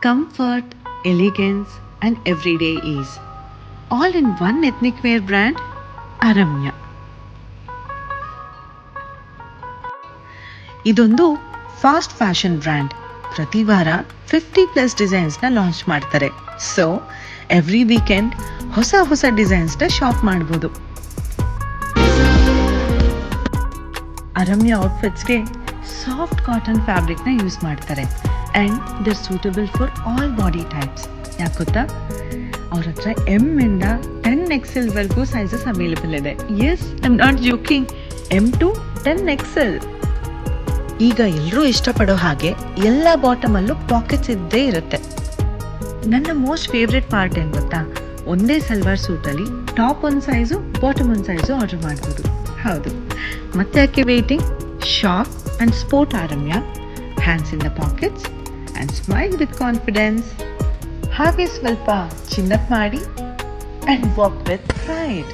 comfort, elegance, and everyday ease. All in one ethnic wear brand, Aramya. ಇದೊಂದು fast fashion brand. ಪ್ರತಿ ವಾರ 50+ ಡಿಸೈನ್ಸ್ನ launch ಮಾಡ್ತಾರೆ. So every weekend ಹೊಸ ಡಿಸೈನ್ಸ್ನ ಶಾಪ್ ಮಾಡ್ಬೋದು. ಅರಮ್ಯ ಔಟ್ಫಿಟ್ಸ್ಗೆ ಸಾಫ್ಟ್ ಕಾಟನ್ ಫ್ಯಾಬ್ರಿಕ್ನ ಯೂಸ್ ಮಾಡ್ತಾರೆ and they're suitable for all body types. ಯಾಕೆ ಗೊತ್ತಾ, ಅವ್ರ ಹತ್ರ M-ಇಂದ 10XL ವರೆಗೂ ಸೈಜಸ್ ಅವೈಲೇಬಲ್ ಇದೆ. Yes, I am not joking. M to 10XL. ಈಗ ಎಲ್ಲರೂ ಇಷ್ಟಪಡೋ ಹಾಗೆ ಎಲ್ಲ ಬಾಟಮಲ್ಲೂ ಪಾಕೆಟ್ಸ್ ಇದ್ದೇ ಇರುತ್ತೆ. ನನ್ನ ಮೋಸ್ಟ್ ಫೇವ್ರೆಟ್ ಪಾರ್ಟ್ ಏನು ಗೊತ್ತಾ, ಒಂದೇ ಸಲ್ವಾರ್ ಸೂಟಲ್ಲಿ ಟಾಪ್ ಒಂದು ಸೈಜು, ಬಾಟಮ್ ಒಂದು ಸೈಜು ಆರ್ಡರ್ ಮಾಡ್ಬೋದು. ಹೌದು, ಮತ್ತೆ ಯಾಕೆ waiting? Shop and sport Aramya, hands in the pockets and smile with confidence. ಹಾಗೆ ಸ್ವಲ್ಪ ಚಿನ್ನಪ್ ಮಾಡಿ ಆ್ಯಂಡ್ ವಾಕ್ ವಿತ್ ಪ್ರೈಡ್.